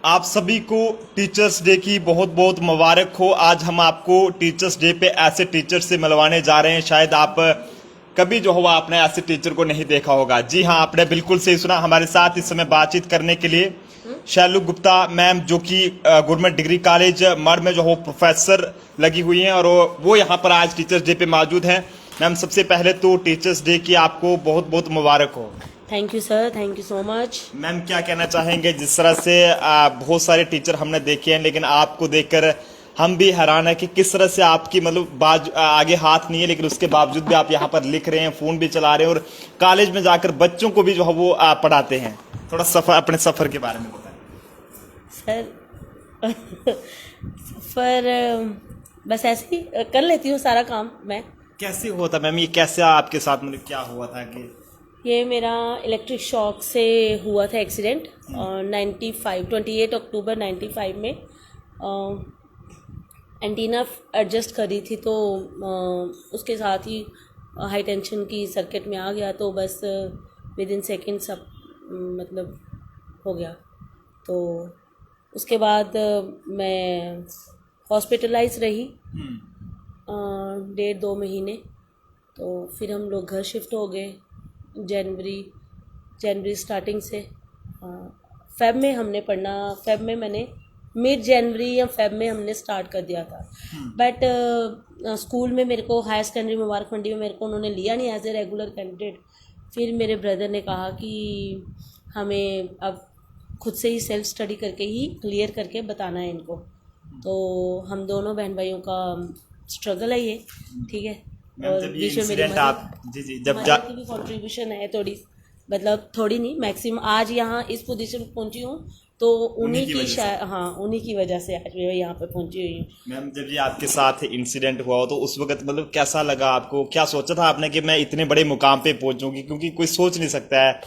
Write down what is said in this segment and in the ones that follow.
आप सभी को टीचर्स डे की बहुत बहुत मुबारक हो। आज हम आपको टीचर्स डे पे ऐसे टीचर से मिलवाने जा रहे हैं। शायद आप कभी जो हुआ आपने ऐसे टीचर को नहीं देखा होगा। जी हाँ, आपने बिल्कुल सही सुना। हमारे साथ इस समय बातचीत करने के लिए शैलू गुप्ता मैम, जो कि गवर्नमेंट डिग्री कॉलेज मड़ में जो हो प्रोफेसर लगी हुई हैं, और वो यहाँ पर आज टीचर्स डे पे मौजूद हैं। मैम, सबसे पहले तो टीचर्स डे की आपको बहुत बहुत मुबारक हो। Thank you sir, thank you so much. Ma'am, क्या कहना चाहेंगे? जिस तरह से बहुत सारे टीचर हमने देखे हैं, लेकिन आपको देखकर हम भी हैरान है कि किस तरह से आपकी मतलब आगे हाथ नहीं है, लेकिन उसके बावजूद भी आप यहाँ पर लिख रहे हैं, फोन भी चला रहे हैं, और कॉलेज में जाकर बच्चों को भी जो है वो पढ़ाते हैं। थोड़ा सफर, अपने सफर के बारे में बताएं। सर सफ़र बस ऐसे ही कर लेती हूँ सारा काम मैं। कैसे हुआ था मैम? ये कैसे आपके साथ मतलब क्या हुआ था कि ये मेरा इलेक्ट्रिक शॉक से हुआ था एक्सीडेंट 28 अक्टूबर 95 में। एंटीना एडजस्ट करी थी तो उसके साथ ही हाई टेंशन की सर्किट में आ गया, तो बस विद इन सेकेंड सब मतलब हो गया। तो उसके बाद मैं हॉस्पिटलाइज रही 1.5-2 महीने। तो फिर हम लोग घर शिफ्ट हो गए जनवरी स्टार्टिंग से। फेब में हमने पढ़ना, फेब में मैंने मिड जनवरी या फेब में हमने स्टार्ट कर दिया था। बट स्कूल में मेरे को हायर सेकेंडरी मुबारक मंडी में मेरे को उन्होंने लिया नहीं एज ए रेगुलर कैंडिडेट। फिर मेरे ब्रदर ने कहा कि हमें अब खुद से ही सेल्फ स्टडी करके ही क्लियर करके बताना है इनको। तो हम दोनों बहन भाइयों का स्ट्रगल है ये, ठीक है। और जब ये बीच में मेरी इंसिडेंट आप जी जब मदर की भी कंट्रीब्यूशन है थोड़ी, मतलब थोड़ी नहीं, मैक्सिमम आज यहाँ इस पोजीशन पे पहुंची हूँ तो उन्हीं की की वजह से। हाँ, उन्हीं की वजह से आज मैं यहाँ पे पहुंची हुई हूँ। मैम, जब ये आपके साथ इंसिडेंट हुआ हो तो उस वक्त मतलब कैसा लगा आपको? क्या सोचा था आपने कि मैं इतने बड़े मुकाम पे पहुंचूंगी? क्योंकि कोई सोच नहीं सकता है।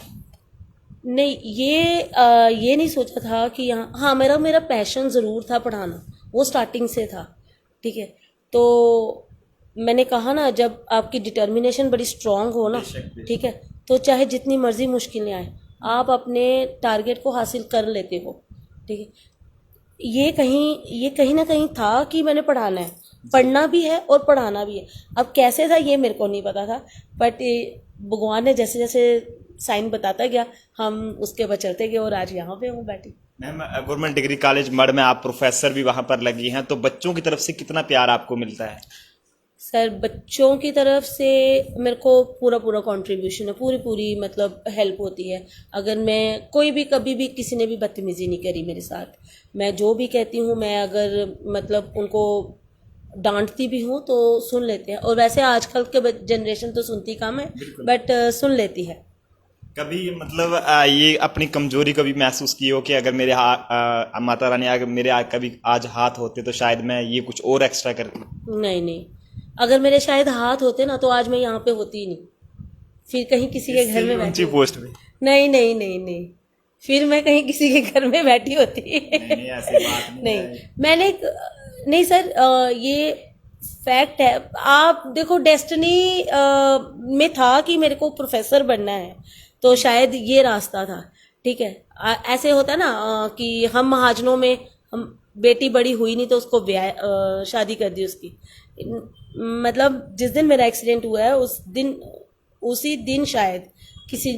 नहीं, ये नहीं सोचा था कि यहाँ, हाँ, मेरा मेरा पैशन ज़रूर था पढ़ाना, वो स्टार्टिंग से था, ठीक है। तो मैंने कहा ना, जब आपकी डिटर्मिनेशन बड़ी स्ट्रांग हो ना, ठीक है, तो चाहे जितनी मर्जी मुश्किलें आए आप अपने टारगेट को हासिल कर लेते हो, ठीक है। ये कहीं ना कहीं था कि मैंने पढ़ाना है, पढ़ना भी है और पढ़ाना भी है। अब कैसे था ये मेरे को नहीं पता था, बट भगवान ने जैसे जैसे साइन बताता गया हम उसके बाद चलते गए और आज यहाँ पे हूँ बैठी। मैम, गवर्नमेंट डिग्री कॉलेज मड़ में आप प्रोफेसर भी वहां पर लगी हैं, तो बच्चों की तरफ से कितना प्यार आपको मिलता है? सर, बच्चों की तरफ से मेरे को पूरा पूरा कंट्रीब्यूशन है, पूरी पूरी मतलब हेल्प होती है। अगर मैं कोई भी कभी भी किसी ने भी बदतमीजी नहीं करी मेरे साथ, मैं जो भी कहती हूँ, मैं अगर मतलब उनको डांटती भी हूँ तो सुन लेते हैं। और वैसे आजकल के जनरेशन तो सुनती कम है, बट सुन लेती है। कभी मतलब ये अपनी कमजोरी कभी महसूस की हो कि अगर मेरे माता रानी अगर मेरे कभी आज हाथ होते तो शायद मैं ये कुछ और एक्स्ट्रा करती? नहीं नहीं, अगर मेरे शायद हाथ होते ना तो आज मैं यहाँ पे होती ही नहीं, फिर कहीं किसी के घर में बैठी ऊंची होती। पोस्ट पे? नहीं नहीं नहीं नहीं, फिर मैं कहीं किसी के घर में बैठी होती। नहीं, ऐसी बात नहीं नहीं, है। मैंने नहीं सर, ये फैक्ट है। आप देखो, डेस्टिनी में था कि मेरे को प्रोफेसर बनना है, तो शायद ये रास्ता था, ठीक है। ऐसे होता है ना कि हम महाजनों में, हम बेटी बड़ी हुई नहीं तो उसको शादी कर दी उसकी। मतलब जिस दिन मेरा एक्सीडेंट हुआ है उसी दिन शायद किसी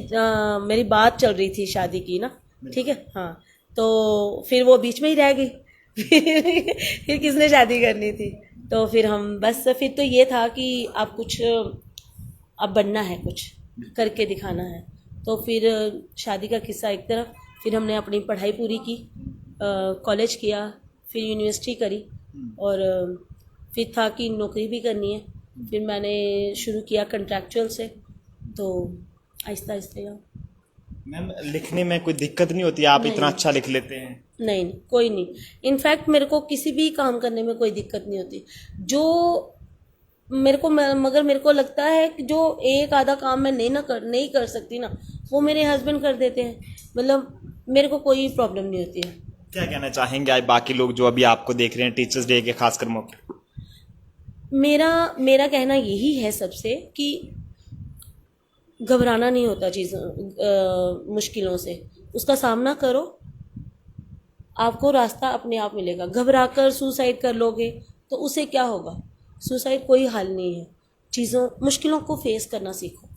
मेरी बात चल रही थी शादी की ना, ठीक है, हाँ। तो फिर वो बीच में ही रह गई। फिर किसने शादी करनी थी? तो फिर हम बस, फिर तो ये था कि आप कुछ, अब बनना है, कुछ करके दिखाना है। तो फिर शादी का किस्सा एक तरफ, फिर हमने अपनी पढ़ाई पूरी की, कॉलेज किया, फिर यूनिवर्सिटी करी, और फिर था कि नौकरी भी करनी है। फिर मैंने शुरू किया कंट्रैक्चुअल से, तो आहिस्ता आहिस्ता। मैम, लिखने में कोई दिक्कत नहीं होती? आप इतना अच्छा लिख लेते हैं। नहीं नहीं, कोई नहीं। इनफैक्ट मेरे को किसी भी काम करने में कोई दिक्कत नहीं होती। जो मेरे को, मगर मेरे को लगता है कि जो एक आधा काम मैं नहीं कर सकती ना, वो मेरे हस्बैंड कर देते हैं। मतलब मेरे को कोई प्रॉब्लम नहीं होती है। क्या कहना चाहेंगे आज बाकी लोग जो अभी आपको देख रहे हैं टीचर्स डे के खासकर मौके? मेरा कहना यही है सबसे कि घबराना नहीं होता चीज़ों मुश्किलों से, उसका सामना करो, आपको रास्ता अपने आप मिलेगा। घबराकर सुसाइड कर लोगे तो उसे क्या होगा? सुसाइड कोई हल नहीं है। चीज़ों मुश्किलों को फेस करना सीखो,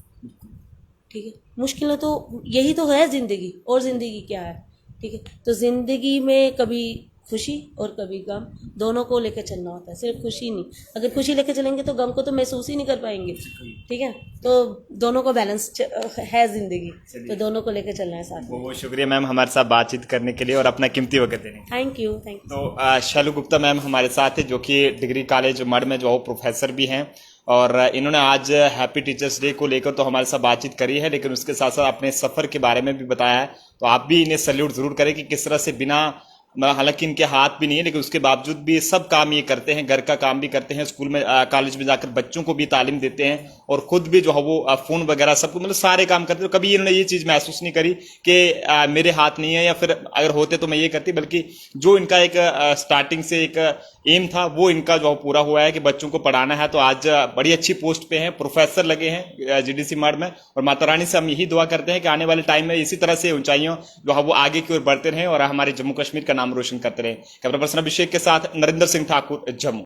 ठीक है। मुश्किलें तो यही तो है ज़िंदगी, और ज़िंदगी क्या है, ठीक है। तो ज़िंदगी में कभी खुशी और कभी गम दोनों को लेकर चलना होता है, सिर्फ खुशी नहीं। अगर खुशी लेकर चलेंगे तो गम को तो महसूस ही नहीं कर पाएंगे, ठीक है। तो दोनों को बैलेंस है ज़िंदगी, तो दोनों को लेकर चलना है साथ में। बहुत बहुत शुक्रिया मैम हमारे साथ बातचीत करने के लिए और अपना कीमती वक्त देने के लिए। Thank you, thank you. तो शैलू गुप्ता मैम हमारे साथ है, जो कि डिग्री कॉलेज मड में जो प्रोफेसर भी हैं, और इन्होंने आज हैप्पी टीचर्स डे को लेकर तो हमारे साथ बातचीत करी है, लेकिन उसके साथ साथ अपने सफ़र के बारे में भी बताया है। तो आप भी इन्हें सैल्यूट ज़रूर करें कि किस तरह से बिना, हालांकि इनके हाथ भी नहीं है, लेकिन उसके बावजूद भी सब काम ये करते हैं, घर का काम भी करते हैं, स्कूल में कॉलेज में जाकर बच्चों को भी तालीम देते हैं, और खुद भी जो है वो फ़ोन वगैरह सब मतलब सारे काम करते हैं। तो कभी इन्होंने ये चीज़ महसूस नहीं करी कि मेरे हाथ नहीं है, या फिर अगर होते तो मैं ये करती, बल्कि जो इनका एक स्टार्टिंग से एक एम था वो इनका जो पूरा हुआ है कि बच्चों को पढ़ाना है। तो आज बड़ी अच्छी पोस्ट पे हैं, प्रोफेसर लगे हैं जीडीसी मड में, और माता रानी से हम यही दुआ करते हैं कि आने वाले टाइम में इसी तरह से ऊंचाइयों जो है वो आगे की ओर बढ़ते रहें और हमारे जम्मू कश्मीर का नाम रोशन करते रहें। कैमरा पर्सन अभिषेक के साथ नरेंद्र सिंह ठाकुर, जम्मू।